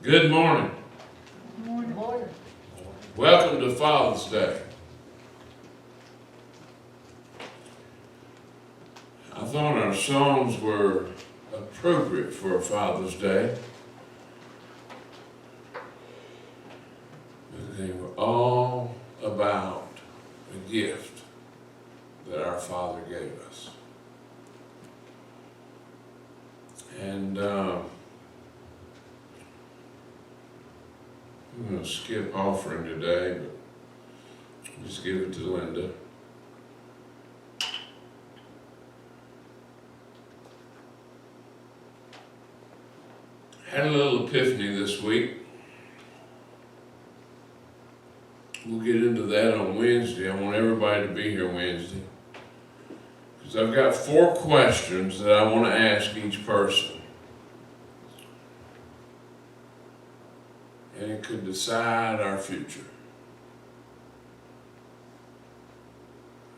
Good morning. Good morning. Welcome to Father's Day. I thought our songs were appropriate for Father's Day. They were all about a gift that our Father gave us. And I'm going to skip offering today, but just give it to Linda. Had a little epiphany this week. We'll get into that on Wednesday. I want everybody to be here Wednesday, because I've got 4 questions that I want to ask each person. And it could decide our future.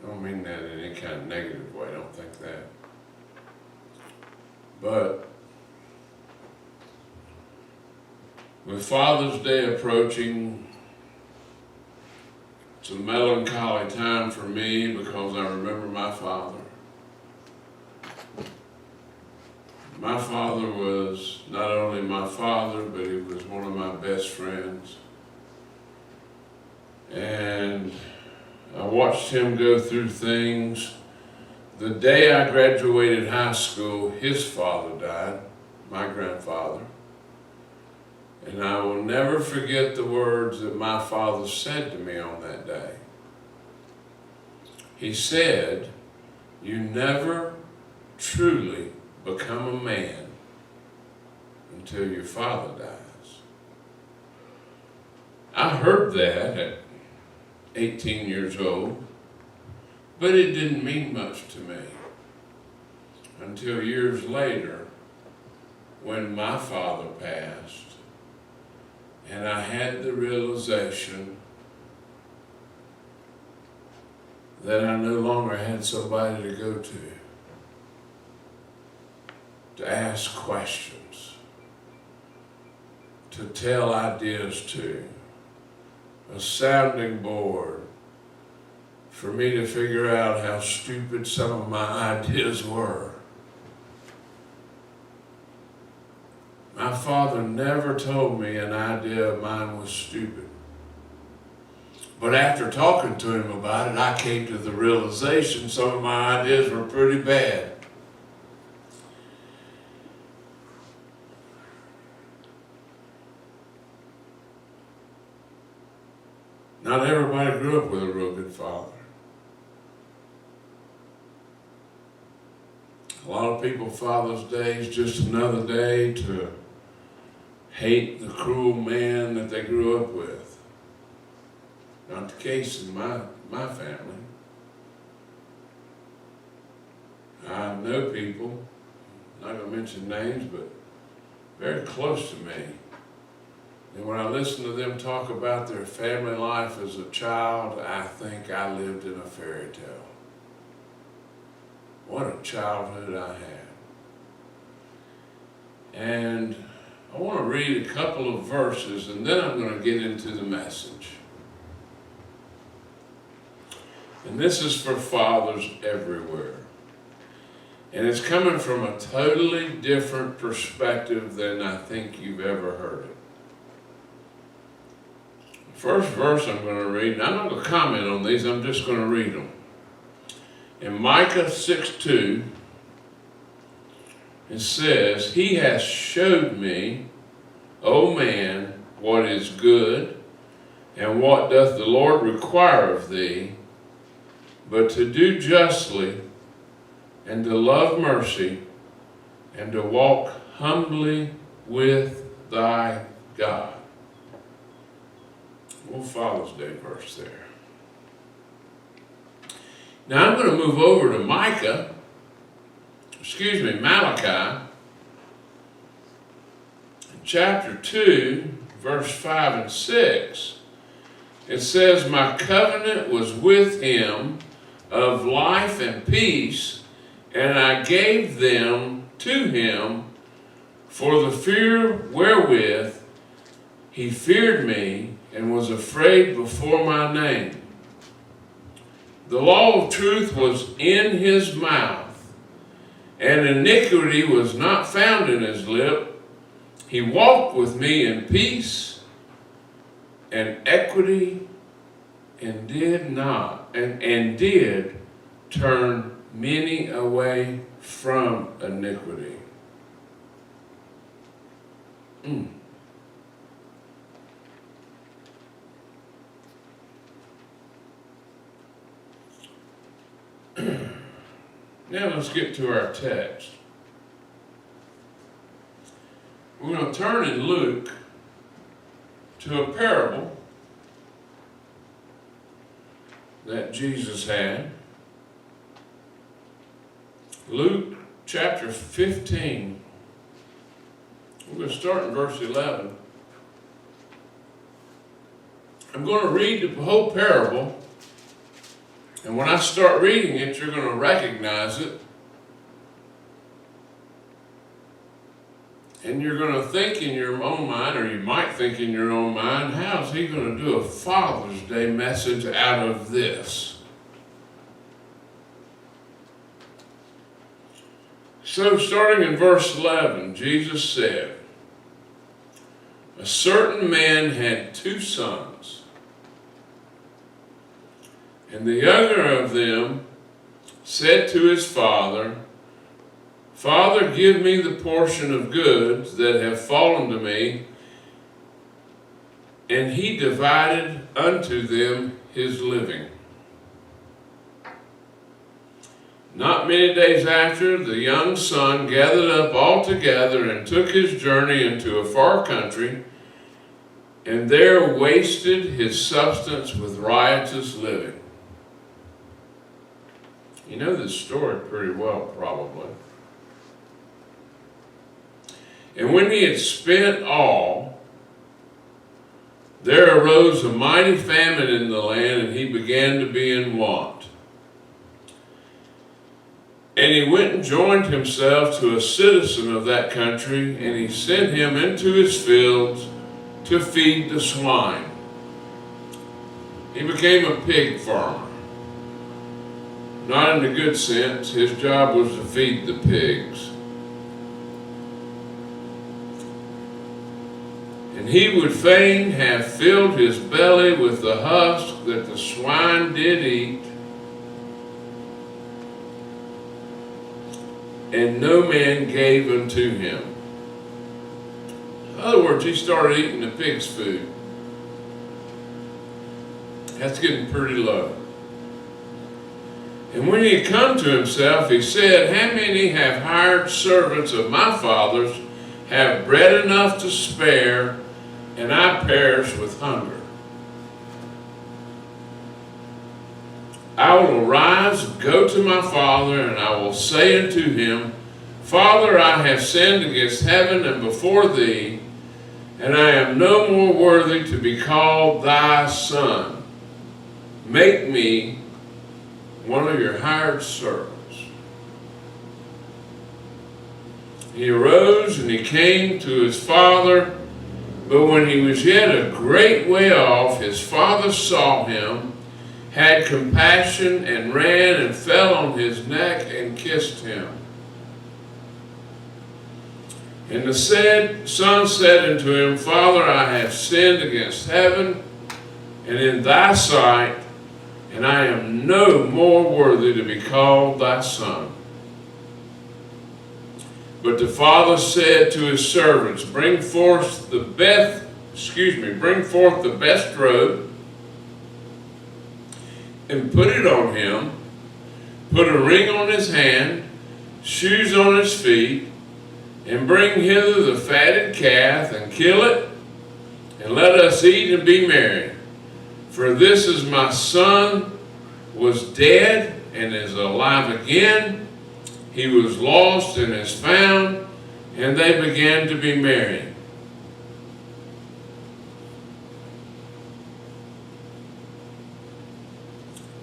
I don't mean that in any kind of negative way, I don't think that. But with Father's Day approaching, it's a melancholy time for me because I remember my father. My father was not only my father, but he was one of my best friends. And I watched him go through things. The day I graduated high school, his father died, my grandfather. And I will never forget the words that my father said to me on that day. He said, "You never truly become a man until your father dies." I heard that at 18 years old, but it didn't mean much to me until years later when my father passed and I had the realization that I no longer had somebody to go to ask questions, to tell ideas to, a sounding board for me to figure out how stupid some of my ideas were. My father never told me an idea of mine was stupid. But after talking to him about it, I came to the realization some of my ideas were pretty bad. Not everybody grew up with a real good father. A lot of people, Father's Day is just another day to hate the cruel man that they grew up with. Not the case in my family. I know people, not going to mention names, but very close to me. And when I listen to them talk about their family life as a child, I think I lived in a fairy tale. What a childhood I had. And I want to read a couple of verses, and then I'm going to get into the message. And this is for fathers everywhere. And it's coming from a totally different perspective than I think you've ever heard it. First verse I'm going to read, and I'm not going to comment on these, I'm just going to read them. In Micah 6:2, it says, "He has showed me, O man, what is good, and what doth the Lord require of thee, but to do justly, and to love mercy, and to walk humbly with thy God." Well, Father's Day verse there. Now I'm going to move over to Malachi, chapter 2, verse 5 and 6. It says, "My covenant was with him of life and peace, and I gave them to him for the fear wherewith He feared me and was afraid before my name. The law of truth was in his mouth, and iniquity was not found in his lip. He walked with me in peace and equity, and did turn many away from iniquity. Now let's get to our text. We're going to turn in Luke to a parable that Jesus had. Luke chapter 15. We're going to start in verse 11. I'm going to read the whole parable, and when I start reading it, you're going to recognize it. And you're going to think in your own mind, or you might think in your own mind, how is he going to do a Father's Day message out of this? So starting in verse 11, Jesus said, a certain man had 2 sons, and the younger of them said to his father, Father, give me the portion of goods that have fallen to me. And he divided unto them his living. Not many days after, the young son gathered up all together and took his journey into a far country, and there wasted his substance with riotous living. You know this story pretty well, probably. And when he had spent all, there arose a mighty famine in the land, and he began to be in want. And he went and joined himself to a citizen of that country, and he sent him into his fields to feed the swine. He became a pig farmer. Not in the good sense. His job was to feed the pigs. And he would fain have filled his belly with the husk that the swine did eat, and no man gave unto him. In other words, he started eating the pig's food. That's getting pretty low. And when he had come to himself, he said, how many have hired servants of my father's, have bread enough to spare, and I perish with hunger? I will arise, go to my father, and I will say unto him, Father, I have sinned against heaven and before thee, and I am no more worthy to be called thy son. Make me one of your hired servants. He arose and he came to his father, but when he was yet a great way off, his father saw him, had compassion, and ran and fell on his neck and kissed him. And the son said unto him, Father, I have sinned against heaven and in thy sight, and I am no more worthy to be called thy son. But the father said to his servants, bring forth the best robe, and put it on him, put a ring on his hand, shoes on his feet, and bring hither the fatted calf, and kill it, and let us eat and be merry. For this is my son, was dead, and is alive again. He was lost and is found, and they began to be merry.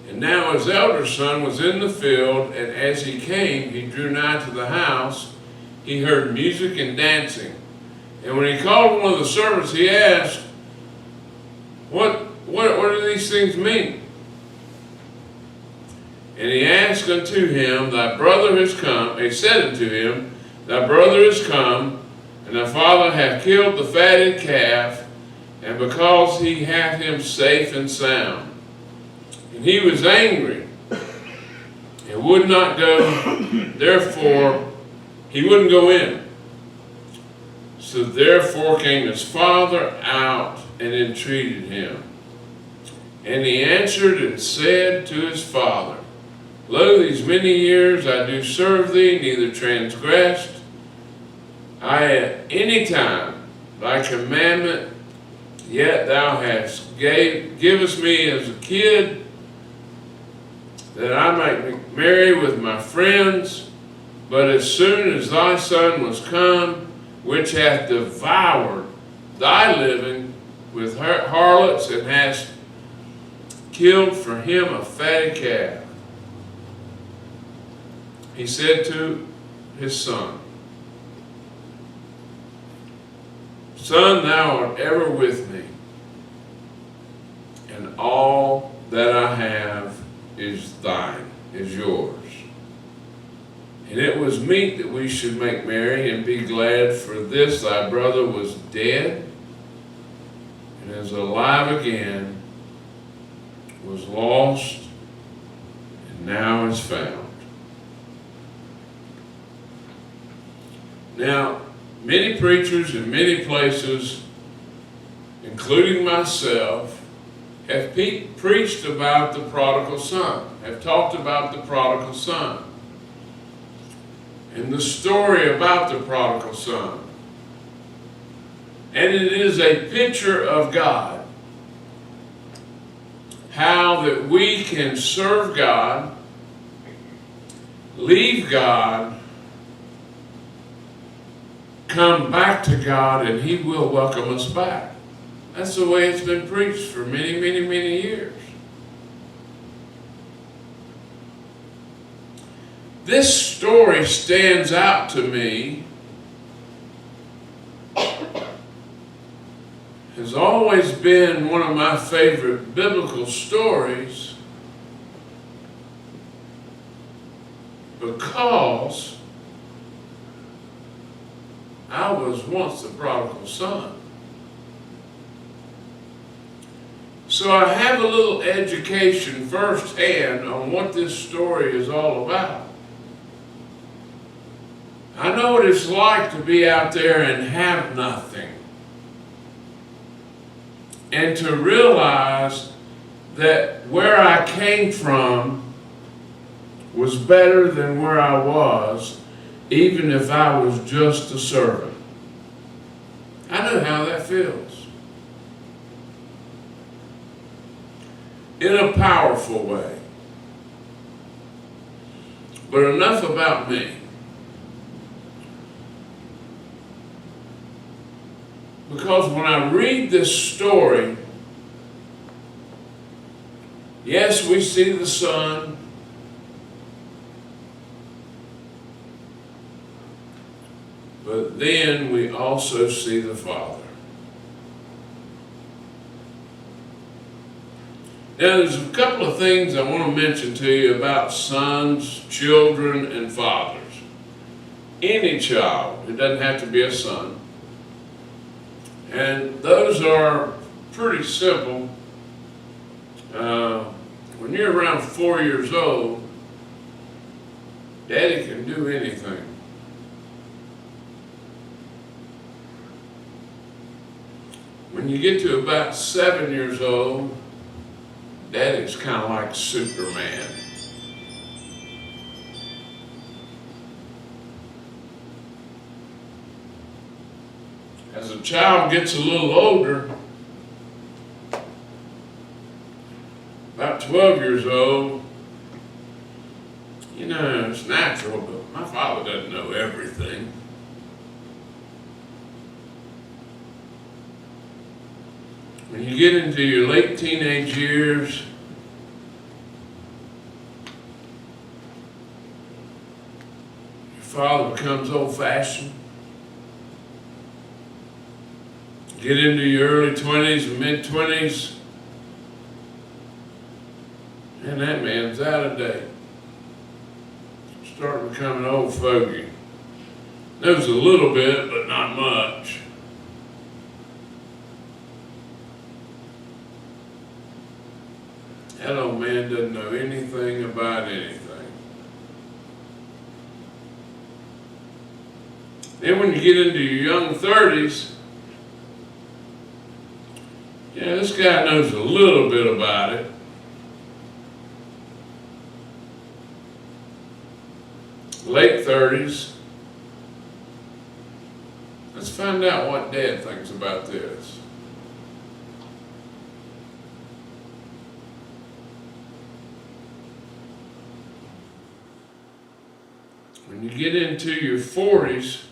And now his elder son was in the field, and as he came, he drew nigh to the house. He heard music and dancing, And when he called one of the servants, he asked, What do these things mean? And he asked unto him, Thy brother is come. He said unto him, Thy brother is come, and thy father hath killed the fatted calf, and because he hath him safe and sound. And he was angry, and would not go, therefore he wouldn't go in. So therefore came his father out and entreated him. And he answered and said to his father, Lo, these many years I do serve thee, neither transgressed I at any time thy commandment, yet thou hast givest me as a kid, that I might marry with my friends. But as soon as thy son was come, which hath devoured thy living with harlots, and hast killed for him a fatted calf, he said to his son, Son, thou art ever with me, and all that I have is thine, is yours. And it was meet that we should make merry and be glad, for this thy brother was dead, and is alive again, was lost, and now is found. Now, many preachers in many places, including myself, have preached about the prodigal son, have talked about the prodigal son, and the story about the prodigal son. And it is a picture of God, how that we can serve God, leave God, come back to God, and he will welcome us back. That's the way it's been preached for many, many, many years. This story stands out to me, has always been one of my favorite biblical stories, because I was once the prodigal son. So I have a little education firsthand on what this story is all about. I know what it's like to be out there and have nothing, and to realize that where I came from was better than where I was, even if I was just a servant. I know how that feels. In a powerful way. But enough about me. Because when I read this story, yes, we see the son, but then we also see the father. Now, there's a couple of things I want to mention to you about sons, children, and fathers. Any child, it doesn't have to be a son. And those are pretty simple. When you're around 4 years old, Daddy can do anything. When you get to about 7 years old, Daddy's kind of like Superman. As a child gets a little older, about 12 years old, you know, it's natural, but my father doesn't know everything. When you get into your late teenage years, your father becomes old-fashioned. get into your early 20s and mid-20s, and that man's out of date. Starting to become an old fogey. Knows a little bit, but not much. That old man doesn't know anything about anything. Then when you get into your young 30s, yeah, this guy knows a little bit about it. Late 30s, let's find out what Dad thinks about this. When you get into your 40s,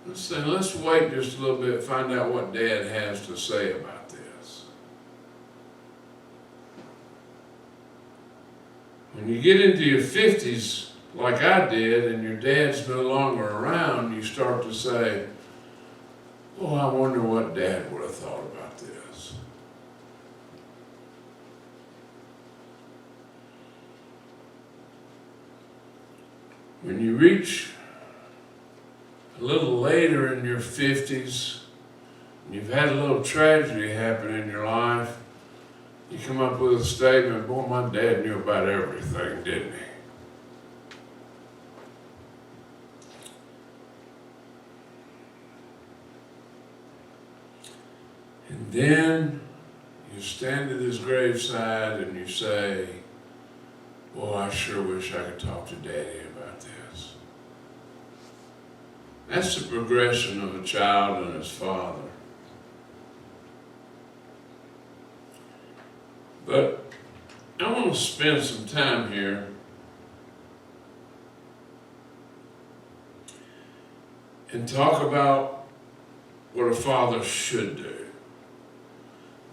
let's wait just a little bit, find out what Dad has to say about this. When you get into your 50s, like I did, and your dad's no longer around, you start to say, oh, I wonder what Dad would have thought about this. When you reach a little later in your 50s, and you've had a little tragedy happen in your life, you come up with a statement, boy, my dad knew about everything, didn't he? And then you stand at his graveside and you say, boy, I sure wish I could talk to Daddy about this. That's the progression of a child and his father. But I want to spend some time here and talk about what a father should do,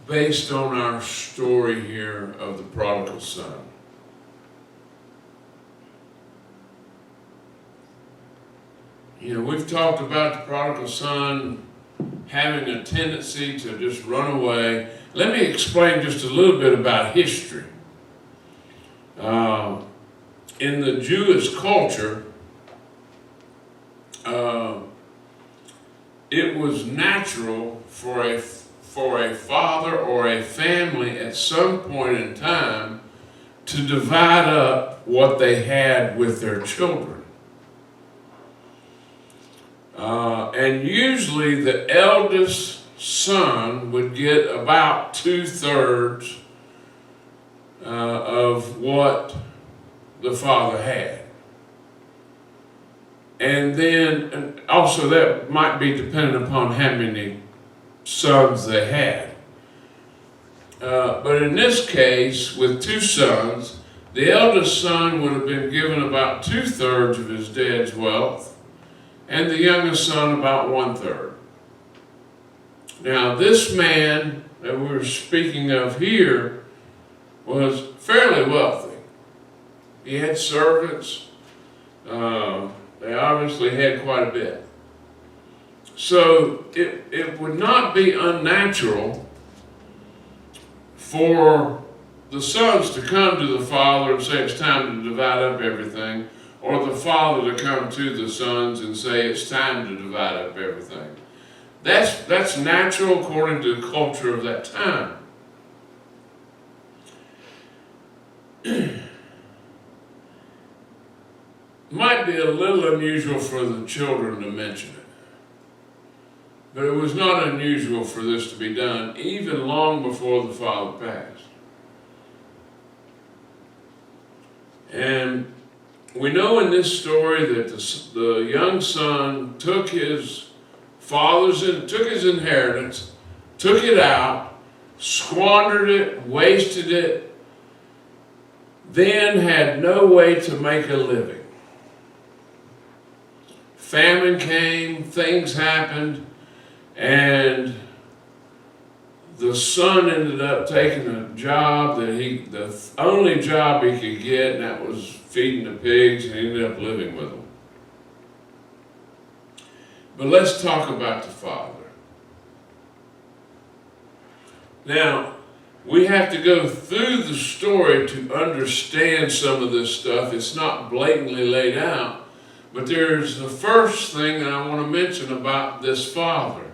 based on our story here of the prodigal son. You know, we've talked about the prodigal son having a tendency to just run away. Let me explain just a little bit about history. In the Jewish culture, it was natural for a father or a family at some point in time to divide up what they had with their children. And usually the eldest son would get about 2/3 of what the father had. And then also that might be dependent upon how many sons they had. But in this case, with 2 sons, the eldest son would have been given about 2/3 of his dad's wealth, and the youngest son about 1/3. Now, this man that we're speaking of here was fairly wealthy. He had servants. They obviously had quite a bit. So it would not be unnatural for the sons to come to the father and say it's time to divide up everything, or the father to come to the sons and say it's time to divide up everything. That's natural according to the culture of that time. Might be a little unusual for the children to mention it, but it was not unusual for this to be done even long before the father passed. And we know in this story that the young son took his took his inheritance, took it out, squandered it, wasted it, then had no way to make a living. Famine came, things happened, and the son ended up taking a job the only job he could get, and that was feeding the pigs, and he ended up living with them. But let's talk about the Father. Now, we have to go through the story to understand some of this stuff. It's not blatantly laid out, but there's the first thing that I want to mention about this Father.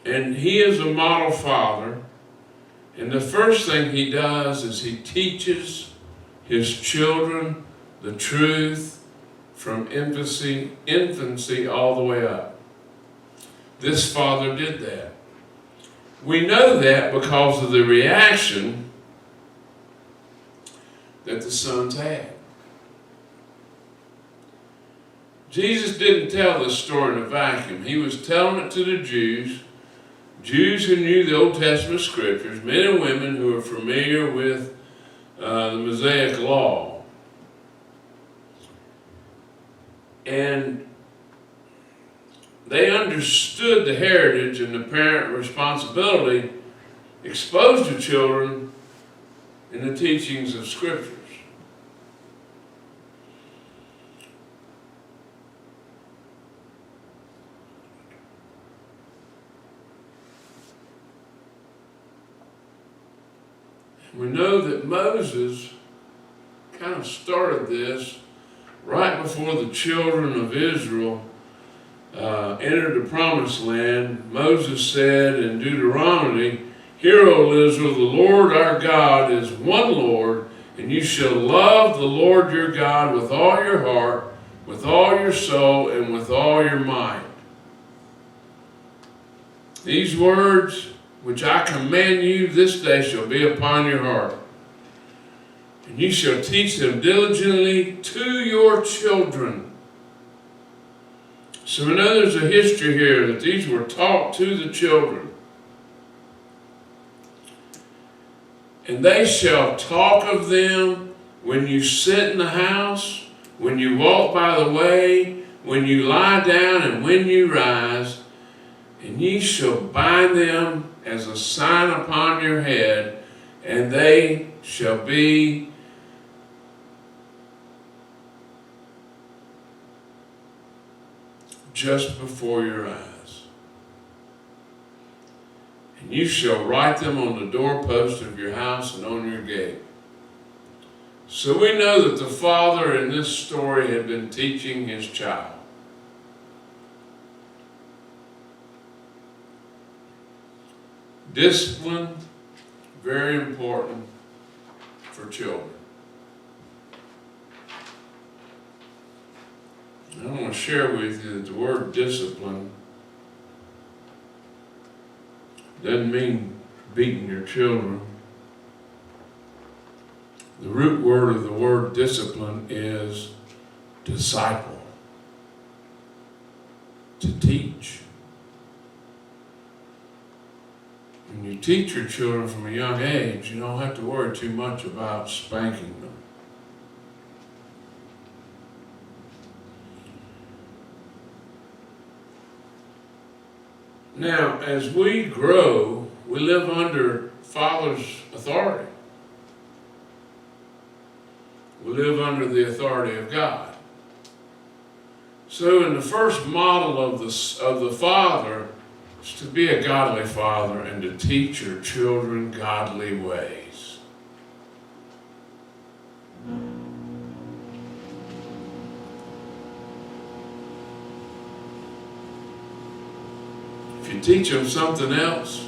And he is a model father, and the first thing he does is he teaches his children the truth from infancy all the way up. This father did that. We know that because of the reaction that the sons had. Jesus didn't tell this story in a vacuum. He was telling it to the Jews who knew the Old Testament scriptures, men and women who were familiar with the Mosaic law. And they understood the heritage and the parent responsibility exposed to children in the teachings of scriptures. We know that Moses kind of started this right before the children of Israel entered the promised land. Moses said in Deuteronomy, "Hear, O Israel, the Lord our God is one Lord, and you shall love the Lord your God with all your heart, with all your soul, and with all your might. These words which I command you this day shall be upon your heart, and you shall teach them diligently to your children." So we know there's a history here that these were taught to the children. "And they shall talk of them when you sit in the house, when you walk by the way, when you lie down, and when you rise. And ye shall bind them as a sign upon your head, and they shall be just before your eyes. And you shall write them on the doorpost of your house and on your gate." So we know that the father in this story had been teaching his child. Discipline, very important for children. I want to share with you that the word discipline doesn't mean beating your children. The root word of the word discipline is disciple, to teach. When you teach your children from a young age, you don't have to worry too much about spanking them. Now, as we grow, we live under Father's authority. We live under the authority of God. So in the first model of the Father is to be a godly father and to teach your children godly ways. If you teach them something else,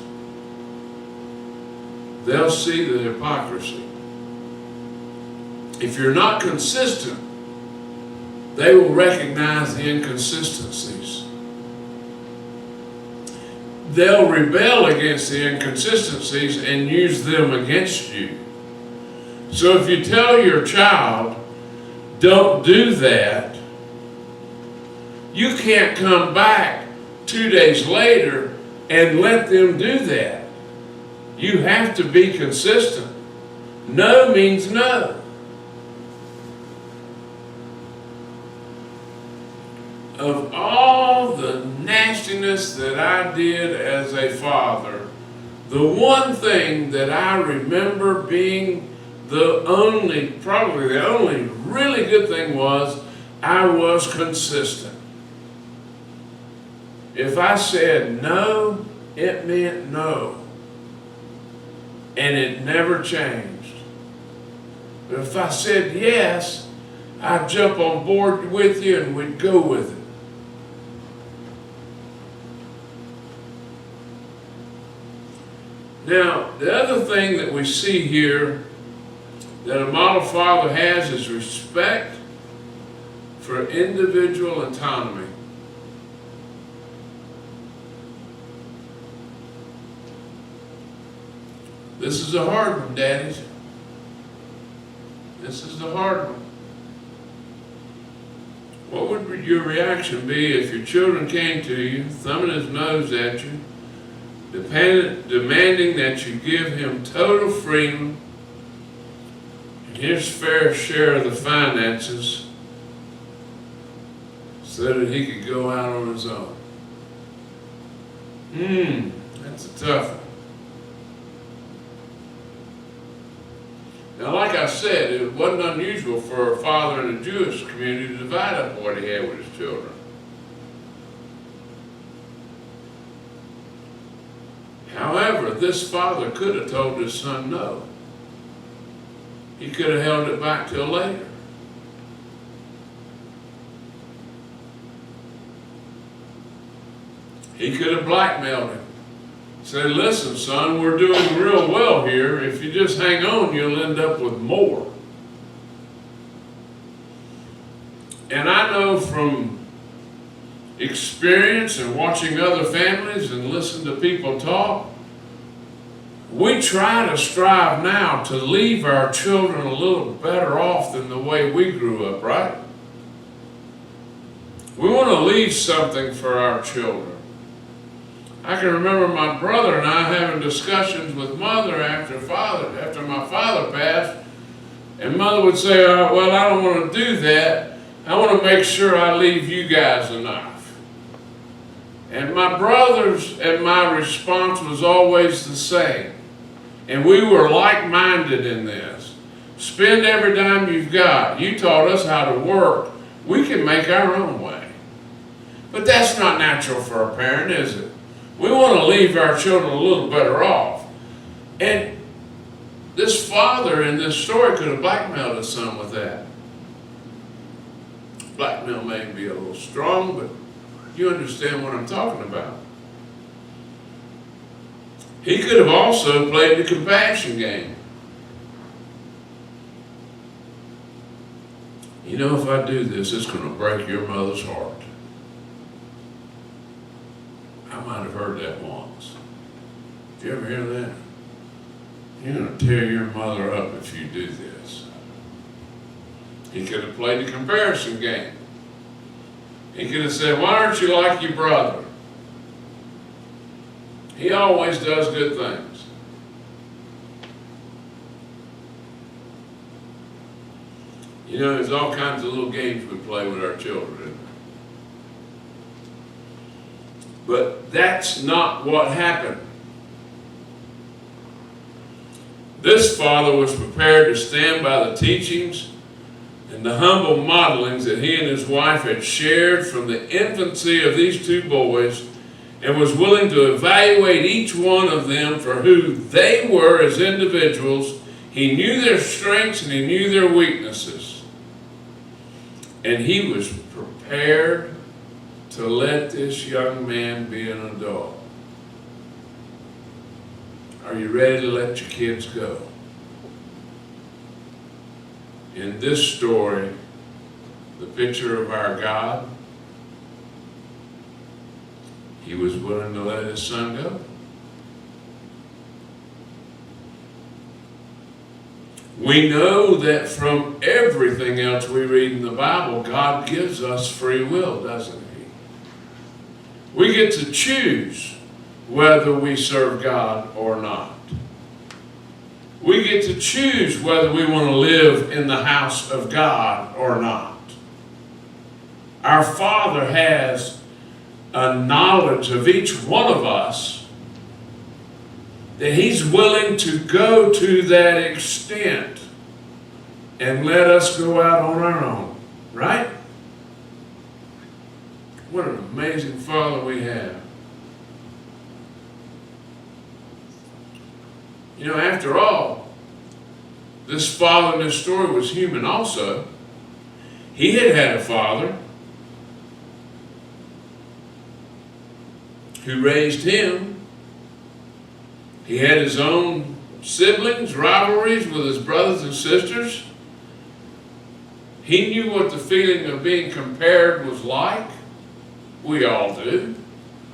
they'll see the hypocrisy. If you're not consistent, they will recognize the inconsistencies. They'll rebel against the inconsistencies and use them against you. So if you tell your child, "Don't do that," you can't come back 2 days later and let them do that. You have to be consistent. No means no. Of all the nastiness that I did as a father, the one thing that I remember being probably the only really good thing was I was consistent. If I said no, it meant no. And it never changed. But if I said yes, I'd jump on board with you and we'd go with it. Now, the other thing that we see here that a model father has is respect for individual autonomy. This is a hard one, daddies. This is the hard one. What would your reaction be if your children came to you, thumbing his nose at you, demanding that you give him total freedom and his fair share of the finances so that he could go out on his own? That's a tough one. Now, like I said, it wasn't unusual for a father in the Jewish community to divide up what he had with his children. However, this father could have told his son no. He could have held it back till later. He could have blackmailed him. Say, listen, son, we're doing real well here. If you just hang on, you'll end up with more. And I know from experience and watching other families and listen to people talk, we try to strive now to leave our children a little better off than the way we grew up, right? We want to leave something for our children. I can remember my brother and I having discussions with mother after my father passed, and mother would say, well, I don't want to do that. I want to make sure I leave you guys enough. And my brothers and my response was always the same. And we were like-minded in this. Spend every dime you've got. You taught us how to work. We can make our own way. But that's not natural for a parent, is it? We want to leave our children a little better off. And this father in this story could have blackmailed his son with that. Blackmail may be a little strong, but you understand what I'm talking about. He could have also played the compassion game. You know, if I do this, it's going to break your mother's heart. I might have heard that once. Did you ever hear that? You're going to tear your mother up if you do this. He could have played the comparison game. He could have said, why aren't you like your brother? He always does good things. You know, there's all kinds of little games we play with our children. But that's not what happened. This father was prepared to stand by the teachings and the humble modelings that he and his wife had shared from the infancy of these two boys, and was willing to evaluate each one of them for who they were as individuals. He knew their strengths and he knew their weaknesses. And he was prepared to let this young man be an adult. Are you ready to let your kids go? In this story, the picture of our God, he was willing to let his son go. We know that from everything else we read in the Bible, God gives us free will, doesn't he? We get to choose whether we serve God or not. We get to choose whether we want to live in the house of God or not. Our Father has a knowledge of each one of us that he's willing to go to that extent and let us go out on our own, right? What an amazing Father we have. You know, after all, this father in this story was human also. He had a father who raised him. He had his own siblings, rivalries with his brothers and sisters. He knew what the feeling of being compared was like. We all do.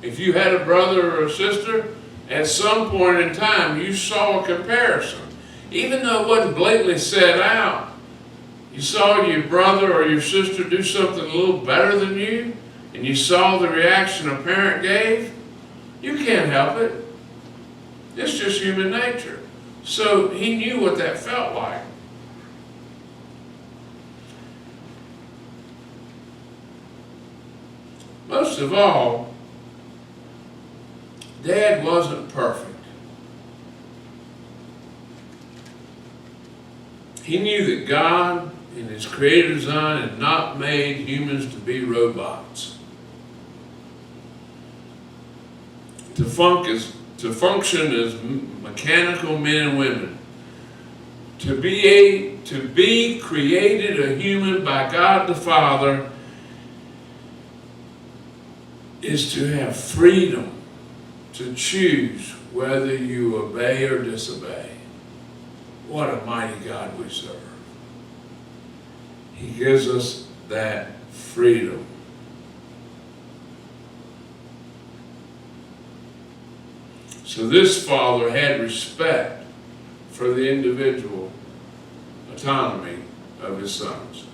If you had a brother or a sister, at some point in time you saw a comparison. Even though it wasn't blatantly said out, you saw your brother or your sister do something a little better than you, and you saw the reaction a parent gave, you can't help it. It's just human nature. So he knew what that felt like. Most of all, Dad wasn't perfect. He knew that God, in His creative design, had not made humans to be robots. To function as mechanical men and women. To be created a human by God the Father is to have freedom to choose whether you obey or disobey. What a mighty God we serve. He gives us that freedom. So this father had respect for the individual autonomy of his sons.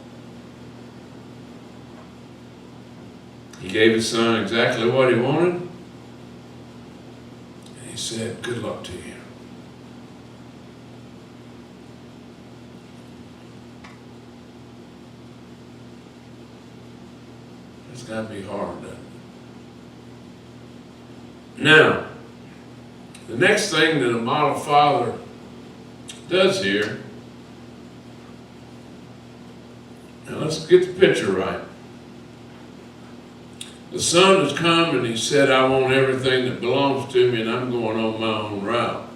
He gave his son exactly what he wanted, and he said, "Good luck to you." It's got to be hard, doesn't it? Now, the next thing that a model father does here, now let's get the picture right. The son has come and he said, "I want everything that belongs to me and I'm going on my own route."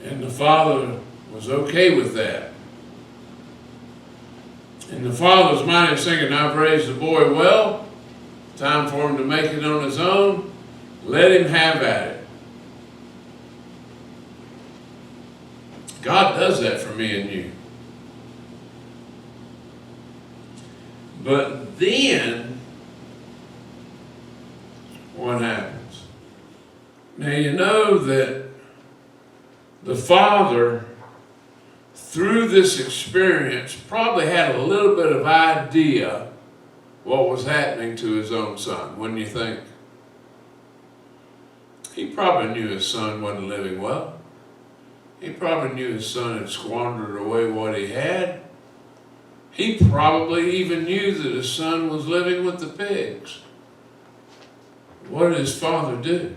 And the father was okay with that. And the father's mind is thinking, "I've raised the boy well, time for him to make it on his own, let him have at it." God does that for me and you. But then, what happens? Now you know that the father, through this experience, probably had a little bit of idea what was happening to his own son, wouldn't you think? He probably knew his son wasn't living well. He probably knew his son had squandered away what he had. He probably even knew that his son was living with the pigs. What did his father do?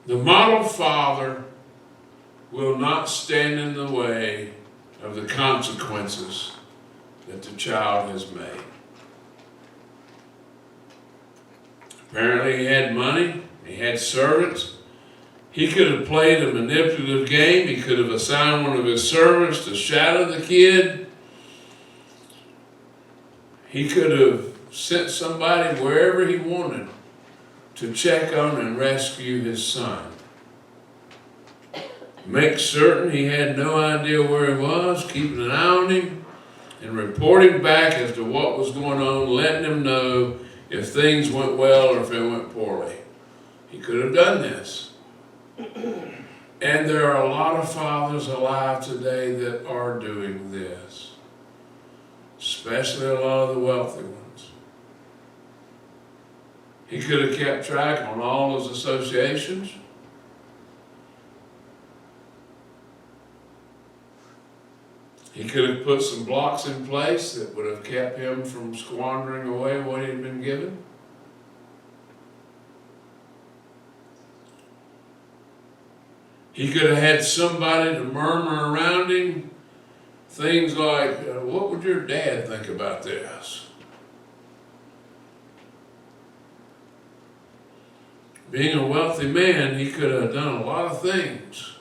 The model father will not stand in the way of the consequences that the child has made. Apparently he had money, he had servants. He could have played a manipulative game. He could have assigned one of his servants to shadow the kid. He could have sent somebody wherever he wanted to check on and rescue his son. Make certain he had no idea where he was, keeping an eye on him, and reporting back as to what was going on, letting him know if things went well or if it went poorly. He could have done this. And there are a lot of fathers alive today that are doing this, especially a lot of the wealthy ones. He could have kept track on all his associations. He could have put some blocks in place that would have kept him from squandering away what he'd been given. He could have had somebody to murmur around him things like, what would your dad think about this? Being a wealthy man, he could have done a lot of things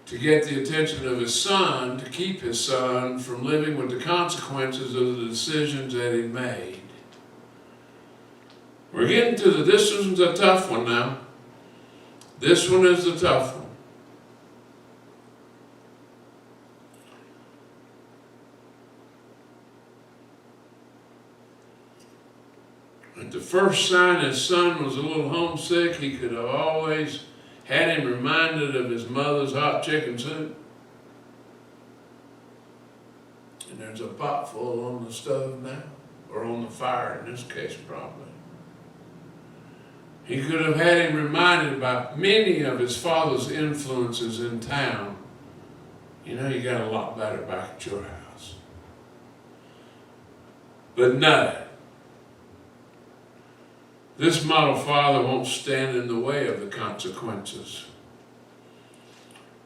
to get the attention of his son, to keep his son from living with the consequences of the decisions that he made. We're getting to this one's a tough one now. This one is the tough one. At the first sign his son was a little homesick, he could have always had him reminded of his mother's hot chicken soup. And there's a pot full on the stove now, or on the fire in this case probably. He could have had him reminded about many of his father's influences in town. You know, you got a lot better back at your house. But no. This model father won't stand in the way of the consequences.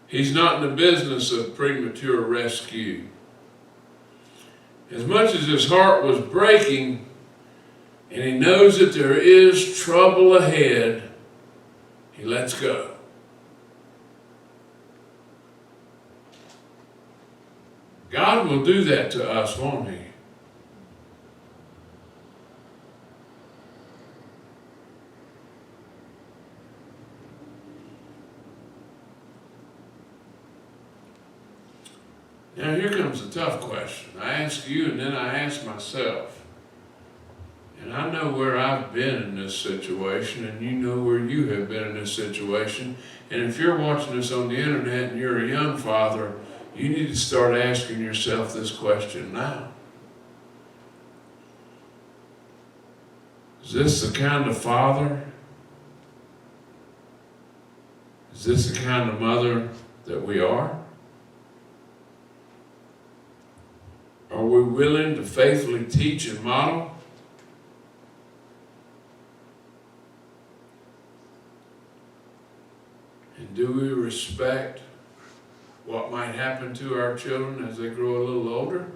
He's not in the business of premature rescue. As much as his heart was breaking, and he knows that there is trouble ahead, he lets go. God will do that to us, won't he? Now here comes a tough question. I ask you and then I ask myself. And I know where I've been in this situation, and you know where you have been in this situation. And if you're watching this on the internet and you're a young father, you need to start asking yourself this question now. Is this the kind of father? Is this the kind of mother that we are? Are we willing to faithfully teach and model? And do we respect what might happen to our children as they grow a little older?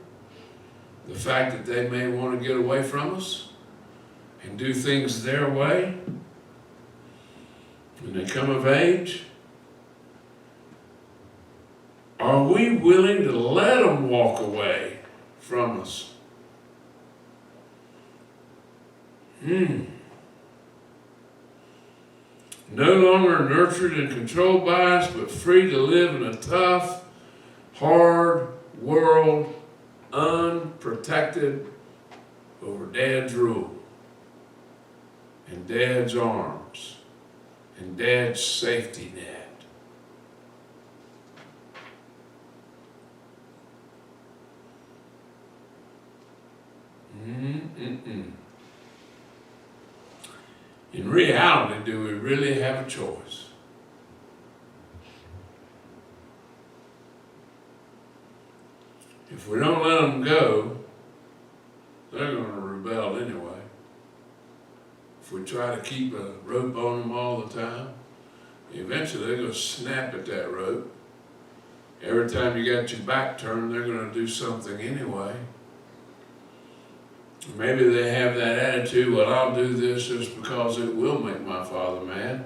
The fact that they may want to get away from us and do things their way when they come of age? Are we willing to let them walk away from us? No longer nurtured and controlled by us, but free to live in a tough, hard world, unprotected over Dad's rule, and Dad's arms, and Dad's safety net. In reality, do we really have a choice? If we don't let them go, they're going to rebel anyway. If we try to keep a rope on them all the time, eventually they're going to snap at that rope. Every time you got your back turned, they're going to do something anyway. Maybe they have that attitude, well, I'll do this just because it will make my father mad.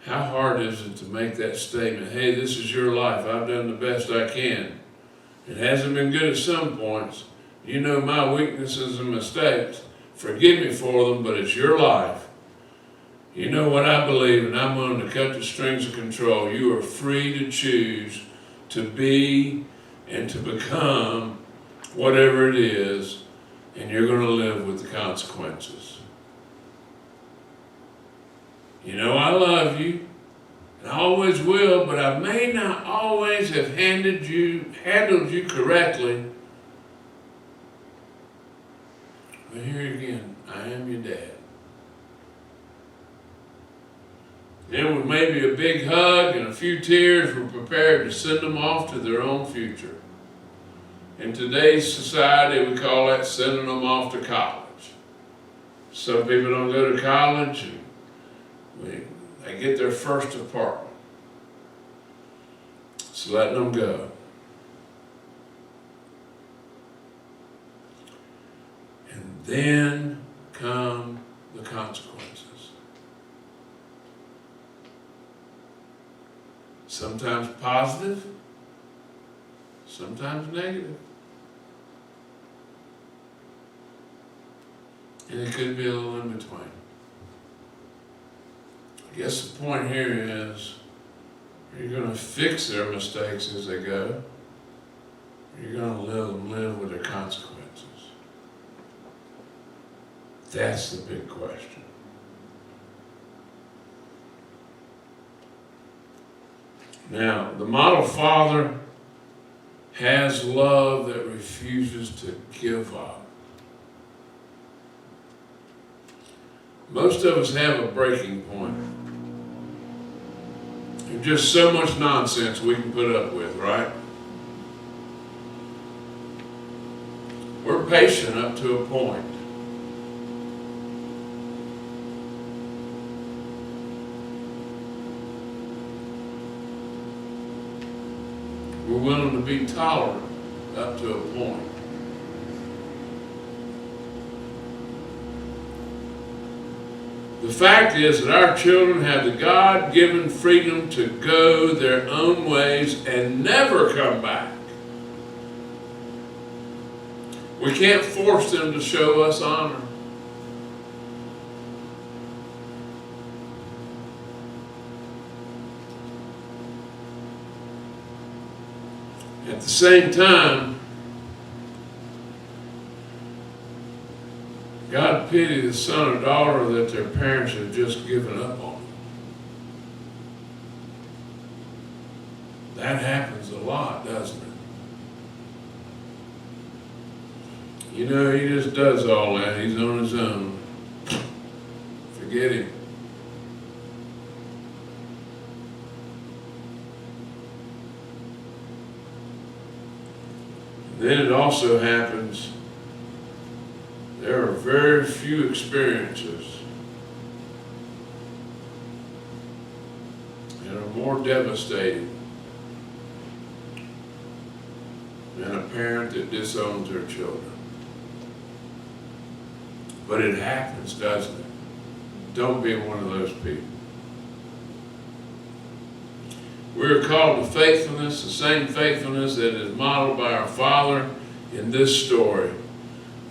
How hard is it to make that statement, hey, this is your life, I've done the best I can. It hasn't been good at some points. You know my weaknesses and mistakes. Forgive me for them, but it's your life. You know what I believe, and I'm willing to cut the strings of control. You are free to choose to be and to become whatever it is, and you're going to live with the consequences. You know I love you, and I always will, but I may not always have handled you correctly. But here again, I am your dad. Then with maybe a big hug and a few tears, we're prepared to send them off to their own future. In today's society, we call that sending them off to college. Some people don't go to college, and they get their first apartment. It's letting them go. And then come the consequences. Sometimes positive, sometimes negative. And it could be a little in between. I guess the point here is, are you going to fix their mistakes as they go? Or are you going to let them live with their consequences? That's the big question. Now, the model father has love that refuses to give up. Most of us have a breaking point. There's just so much nonsense we can put up with, right? We're patient up to a point. We're willing to be tolerant up to a point. The fact is that our children have the God-given freedom to go their own ways and never come back. We can't force them to show us honor. At the same time, God pity the son or daughter that their parents have just given up on them. That happens a lot, doesn't it? You know, he just does all that. He's on his own. Forget him. Then it also happens, there are very few experiences that are more devastating than a parent that disowns their children. But it happens, doesn't it? Don't be one of those people. We are called to faithfulness, the same faithfulness that is modeled by our Father in this story.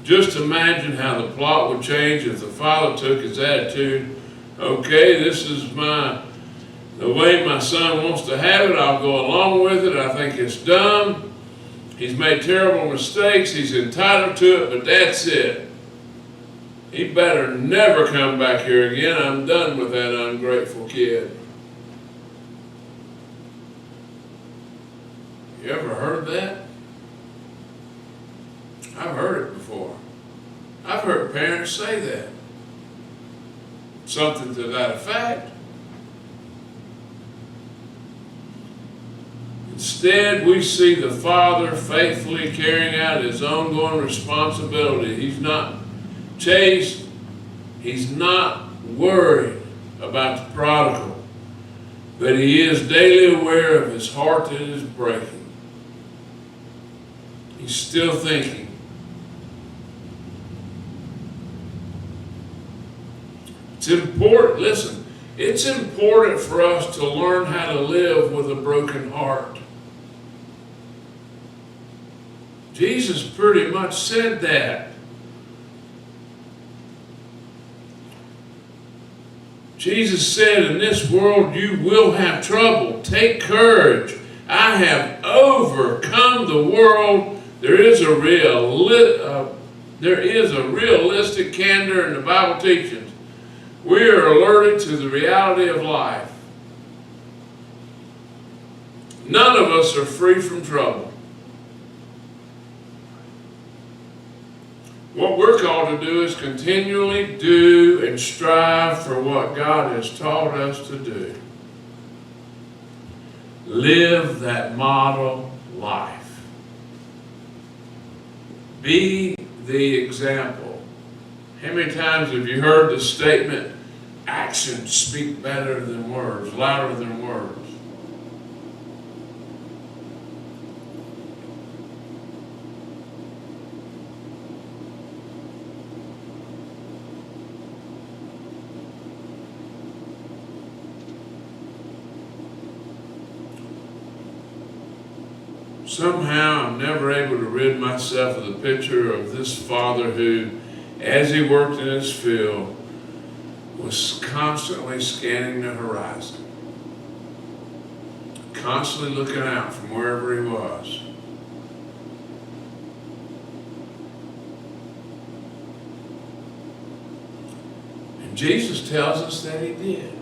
Just imagine how the plot would change if the father took his attitude, okay, this is the way my son wants to have it, I'll go along with it, I think it's dumb, he's made terrible mistakes, he's entitled to it, but that's it. He better never come back here again, I'm done with that ungrateful kid. You ever heard that? I've heard it before. I've heard parents say that. Something to that effect. Instead, we see the father faithfully carrying out his ongoing responsibility. He's not chased. He's not worried about the prodigal. But he is daily aware of his heart that is breaking. He's still thinking. It's important, listen, it's important for us to learn how to live with a broken heart. Jesus pretty much said that. Jesus said, in this world you will have trouble. Take courage. I have overcome the world. There is a realistic candor in the Bible teachings. We are alerted to the reality of life. None of us are free from trouble. What we're called to do is continually do and strive for what God has taught us to do. Live that model life. Be the example. How many times have you heard the statement, actions speak better than words, louder than words? Somehow I'm never able to rid myself of the picture of this father who, as he worked in his field, was constantly scanning the horizon, constantly looking out from wherever he was. And Jesus tells us that he did.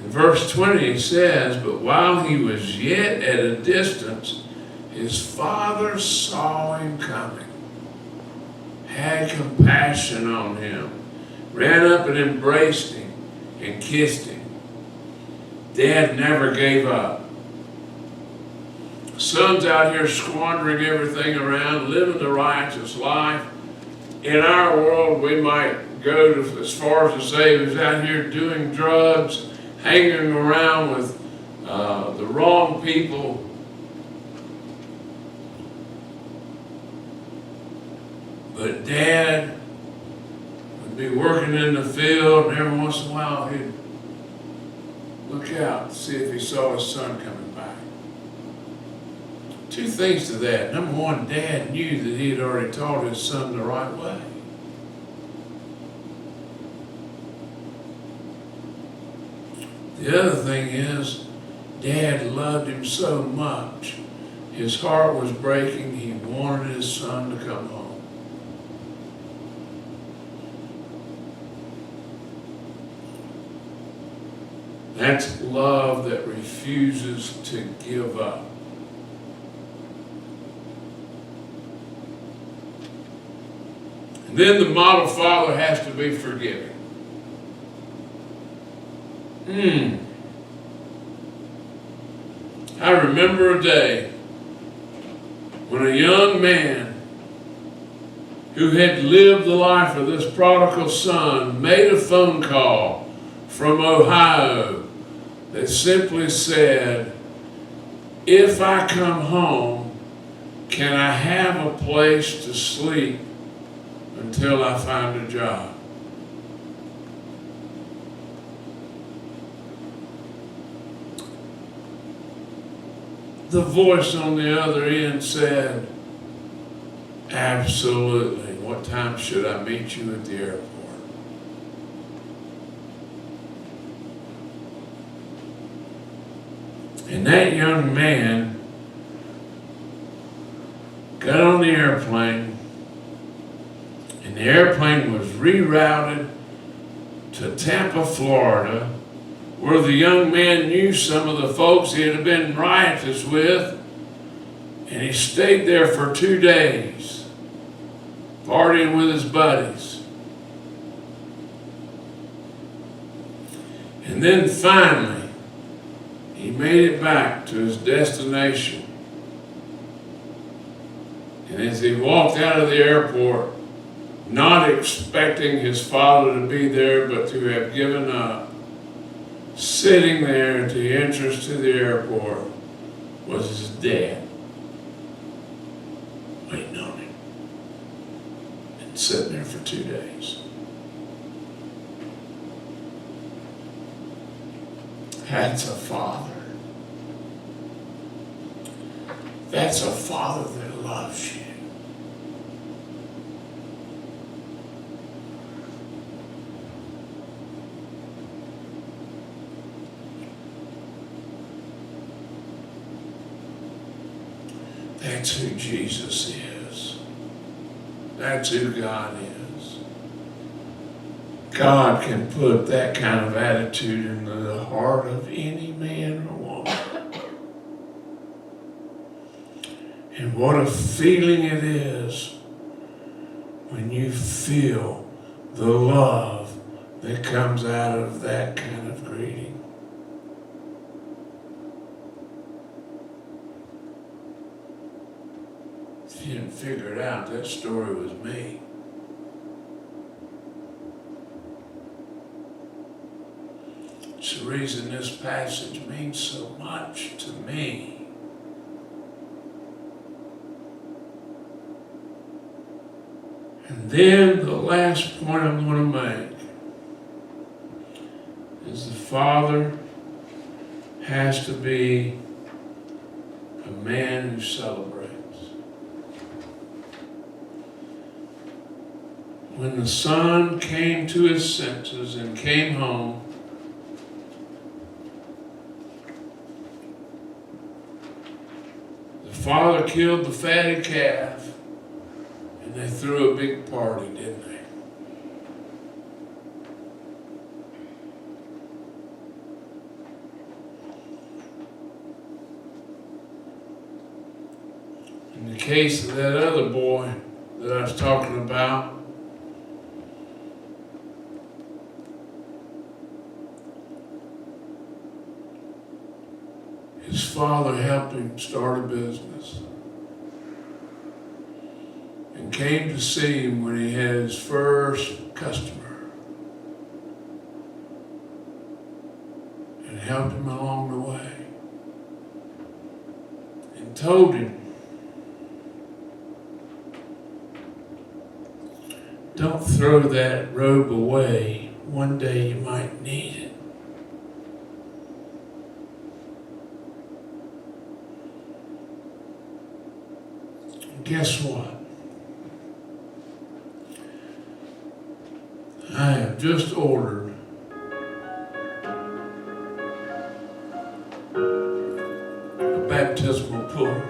In verse 20 he says, "But while he was yet at a distance, his father saw him coming, had compassion on him, ran up and embraced him and kissed him." Dad never gave up. Son's out here squandering everything around, living the righteous life. In our world, we might go as far as to say he was out here doing drugs, hanging around with the wrong people. But Dad would be working in the field, and every once in a while he'd look out to see if he saw his son coming back. Two things to that. Number one, Dad knew that he had already taught his son the right way. The other thing is, Dad loved him so much, his heart was breaking. He wanted his son to come home. That's love that refuses to give up. And then the model father has to be forgiving. I remember a day when a young man who had lived the life of this prodigal son made a phone call from Ohio that simply said, "If I come home, can I have a place to sleep until I find a job?" The voice on the other end said, "Absolutely. What time should I meet you at the airport?" And that young man got on the airplane, and the airplane was rerouted to Tampa, Florida, where the young man knew some of the folks he had been riotous with, and he stayed there for 2 days, partying with his buddies. And then finally, he made it back to his destination. And as he walked out of the airport, not expecting his father to be there, but to have given up, sitting there at the entrance to the airport was his dad, waiting on him, and sitting there for 2 days. That's a father. That's a father that loves you. That's who Jesus is. That's who God is. God can put that kind of attitude into the heart of any man or woman. And what a feeling it is when you feel the love that comes out of that kind of greeting. If you didn't figure it out, that story was me. It's the reason this passage means so much to me. And then the last point I'm going to make is the father has to be a man who celebrates. When the son came to his senses and came home, the father killed the fatted calf and they threw a big party, didn't they? In the case of that other boy that I was talking about, his father helped him start a business and came to see him when he had his first customer and helped him along the way and told him, don't throw that robe away. One day you might need it. And guess what? I have just ordered a baptismal pool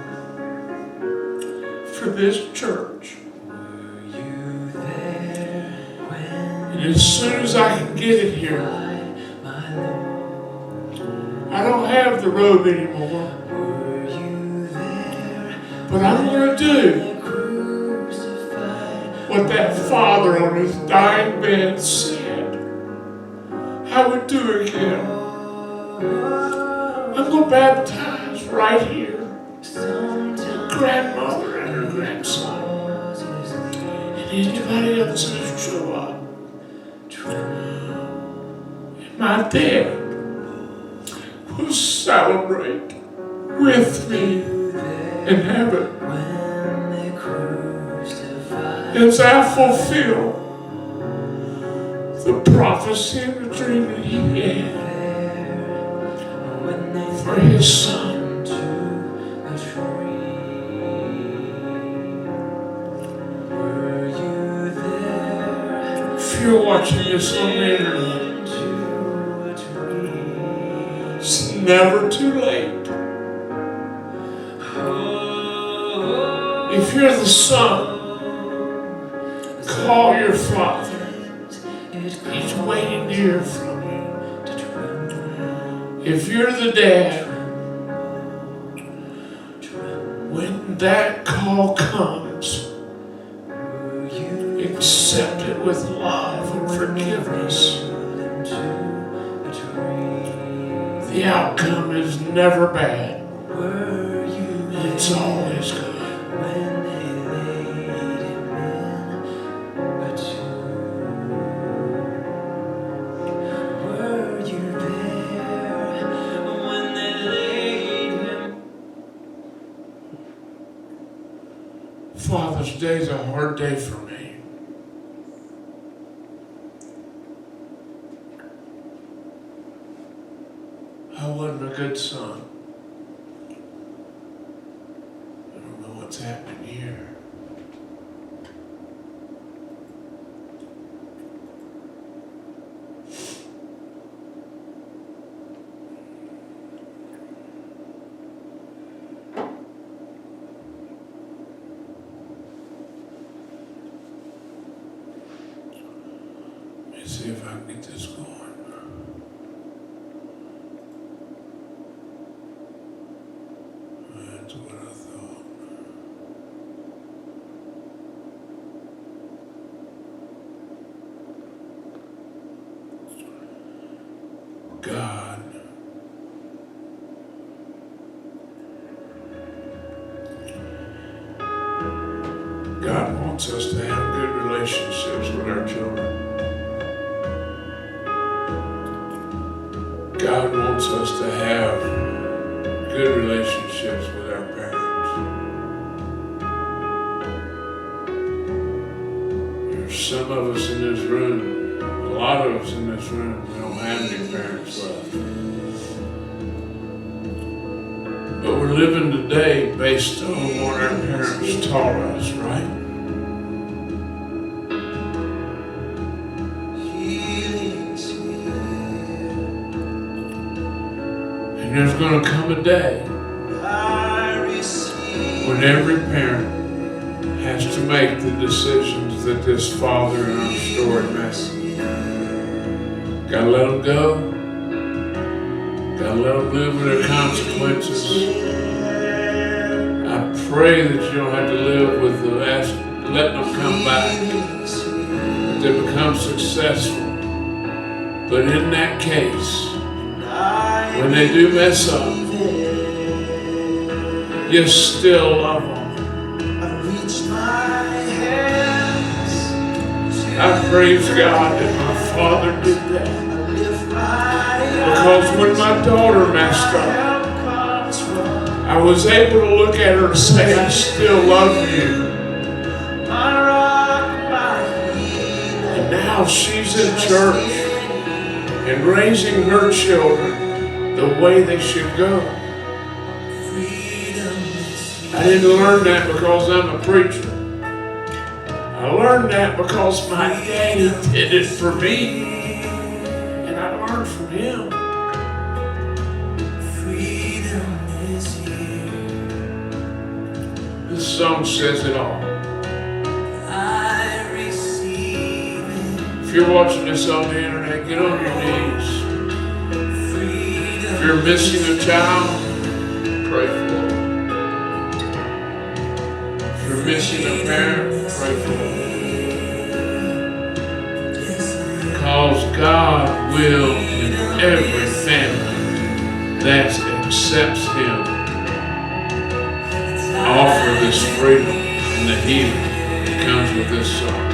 for this church. And as soon as I can get it here, I don't have the robe anymore. But I'm going to do what that father on his dying bed said I would do again. I'm going to baptize right here grandmother and her grandson. And anybody else who show up. And my dad will celebrate with me in heaven as I fulfill the prophecy and the dream that he had for his son. If you're watching this on the internet, it's never too late. If you're the son, call your father. He's waiting to hear from you. If you're the dad, when that call comes, accept it with love and forgiveness. The outcome is never bad. It's always good. Father's Day is a hard day for me. I wasn't a good son. I don't know what's happening here. Let me see if I can get this going. That's what I thought. God, God wants us to have good relationships with our children. God wants us to have good relationships with our parents. There's some of us in this room, a lot of us in this room, we don't have any parents left. But we're living today based on what our parents taught us, right? And there's going to come a day when every parent has to make the decisions that this father in our story made. Gotta let them go. Gotta let them live with their consequences. I pray that you don't have to live with the letting them come back, that they become successful. But in that case, when they do mess up, you still love them. I praise God that my father did that. Because when my daughter messed up, I was able to look at her and say, I still love you. And now she's in church and raising her children the way they should go. I didn't learn that because I'm a preacher. I learned that because my daddy did it for me. And I learned from him. This song says it all. If you're watching this on the internet, get on your knees. If you're missing a child, pray for them. If you're missing a parent, pray for them. Because God will, in every family that accepts Him, offer this freedom and the healing that comes with this song.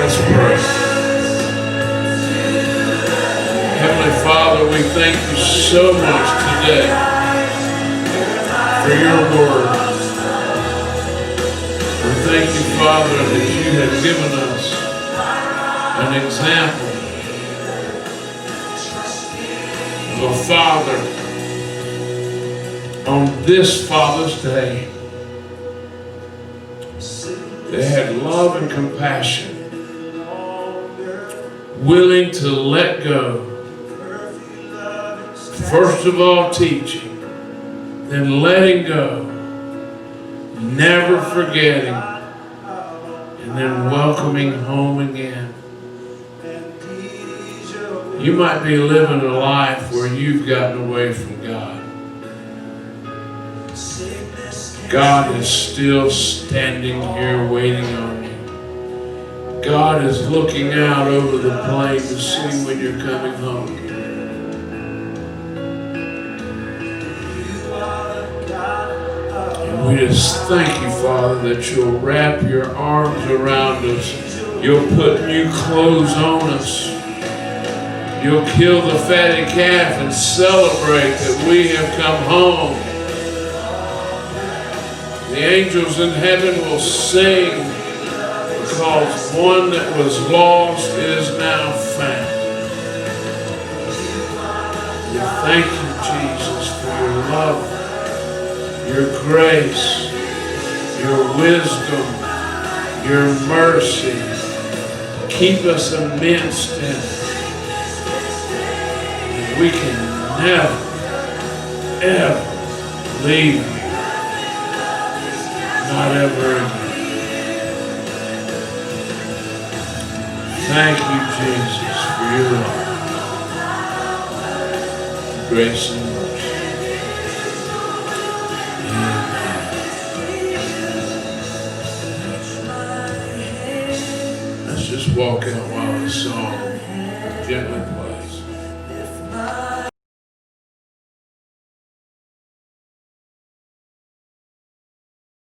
Let's pray. Heavenly Father, we thank you so much today for your word. We thank you, Father, that you have given us an example of a father on this Father's Day that had love and compassion, willing to let go. First of all, teaching, then letting go, never forgetting, and then welcoming home again. You might be living a life where you've gotten away from God. God is still standing here waiting on you. God is looking out over the plain to see when you're coming home. And we just thank you, Father, that you'll wrap your arms around us. You'll put new clothes on us. You'll kill the fatted calf and celebrate that we have come home. The angels in heaven will sing because one that was lost is now found. We thank you, Jesus, for your love, your grace, your wisdom, your mercy. Keep us amidst it. And we can never, ever leave you. Not ever again. Thank you, Jesus, for your love, grace, and mercy. Amen. Let's just walk out while the song gently